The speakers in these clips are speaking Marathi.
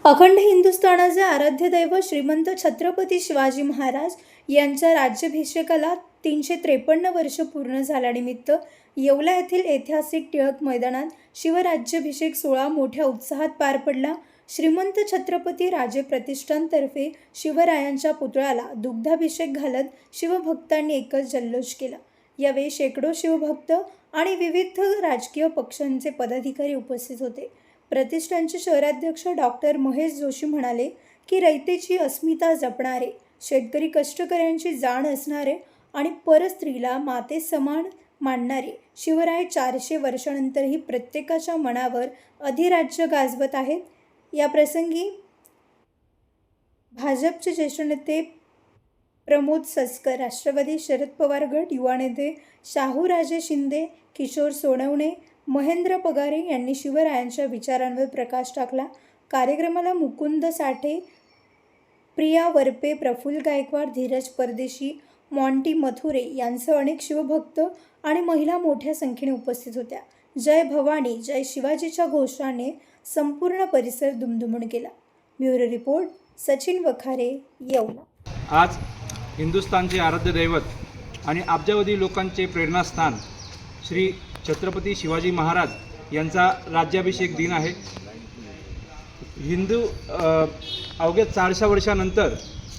अखंड हिंदुस्थानाचे आराध्य दैवत श्रीमंत छत्रपती शिवाजी महाराज यांच्या राज्याभिषेकाला 353 वर्ष पूर्ण झाल्यानिमित्त येवला येथील ऐतिहासिक टिळक मैदानात शिवराज्याभिषेक सोहळा मोठ्या उत्साहात पार पडला। श्रीमंत छत्रपती राजे प्रतिष्ठानतर्फे शिवरायांच्या पुतळ्याला दुग्धाभिषेक घालत शिवभक्तांनी एकच जल्लोष केला। यावेळी शेकडो शिवभक्त आणि विविध राजकीय पक्षांचे पदाधिकारी उपस्थित होते। प्रतिष्ठानचे शहराध्यक्ष डॉक्टर महेश जोशी म्हणाले की रयतेची अस्मिता जपणारे, शेतकरी कष्टकऱ्यांची जाण असणारे आणि परस्त्रीला माते समान मानणारे शिवराय 400 वर्षांनंतरही प्रत्येकाच्या मनावर अधिराज्य गाजवत आहेत। या प्रसंगी भाजपचे ज्येष्ठ नेते प्रमोद सस्कर, राष्ट्रवादी शरद पवार गट युवा नेते शाहूराजे शिंदे, किशोर सोनवणे, महेंद्र पगारे यांनी शिवरायांच्या विचारांवर प्रकाश टाकला। कार्यक्रमाला मुकुंद साठे, प्रिया वरपे, प्रफुल्ल गायकवाड, धीरज परदेशी, मॉन्टी मथुरे यांसह अनेक शिवभक्त आणि महिला मोठ्या संख्येने उपस्थित होत्या। जय भवानी जय शिवाजीच्या घोषाने संपूर्ण परिसर दुमदुमून गेला। Bureau report Sachin Wakhare, Yeola. आज हिंदुस्थानचे आराध्य दैवत आणि अब्जावधी लोकांचे प्रेरणास्थान श्री छत्रपती शिवाजी महाराज यांचा राज्याभिषेक दिन आहे। अवघ्या 400 वर्षानंतर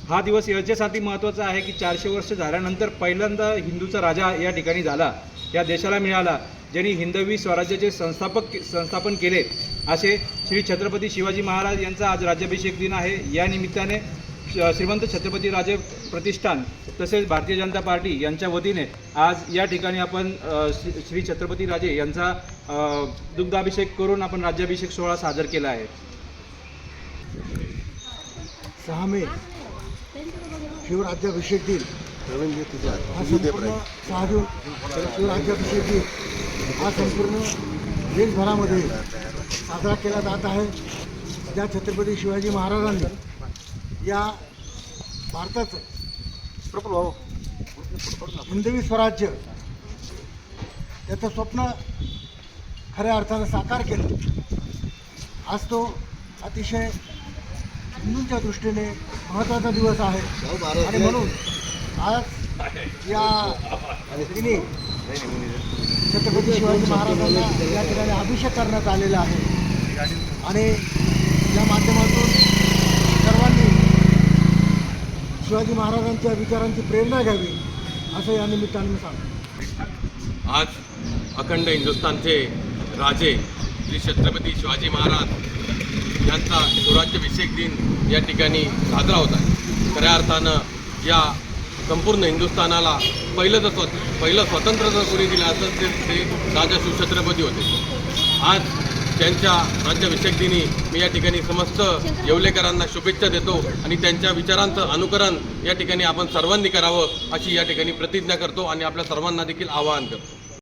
हा दिवस याच्यासाठी महत्त्वाचा आहे की 400 वर्ष झाल्यानंतर पहिल्यांदा हिंदूचा राजा या ठिकाणी झाला, या देशाला मिळाला, ज्यांनी हिंदवी स्वराज्याचे संस्थापन केले असे श्री छत्रपती शिवाजी महाराज यांचा आज राज्याभिषेक दिन आहे। या निमित्ताने श्रीमंत छत्रपती राजे प्रतिष्ठान तसेच भारतीय जनता पार्टी यांच्या वतीने आज या ठिकाणी आपण श्री छत्रपती राजे यांचा दुग्धाभिषेक करून आपण राज्याभिषेक सोहळा सादर केला आहे। 6 मे शिवराज्याभिषेक दिन, हा संपूर्ण 6 जून शिवराज्याभिषेक दिन हा संपूर्ण देशभरामध्ये साजरा केला जात आहे। ज्या छत्रपती शिवाजी महाराजांनी या भारताचं हिंदवी स्वराज्य याचं स्वप्न खऱ्या अर्थानं साकार केलं, आज तो अतिशय हिंदूंच्या दृष्टीने महत्त्वाचा दिवस आहे आणि म्हणून आज या दिनी छत्रपती शिवाजी महाराजांना या ठिकाणी अभिषेक करण्यात आलेला आहे आणि या माध्यमातून सर्वांनी शिवाजी महाराजांच्या विचारांची प्रेरणा घ्यावी असं या निमित्ताने मी सांगतो। आज अखंड हिंदुस्थानचे राजे श्री छत्रपती शिवाजी महाराज यांचा स्वराज्याभिषेक दिन या ठिकाणी साजरा होत आहे। खऱ्या अर्थानं या संपूर्ण हिंदुस्थानाला पहिलं स्वतंत्र जर कोणी दिलं असेल तर ते राजा शिवछत्रपती होते। आज त्यांच्या राज्याभिषेक दिनी मी या ठिकाणी समस्त येवलेकरांना शुभेच्छा देतो आणि त्यांच्या विचारांचं अनुकरण या ठिकाणी आपण सर्वांनी करावं अशी या ठिकाणी प्रतिज्ञा करतो आणि आपल्या सर्वांना देखील आवाहन करतो।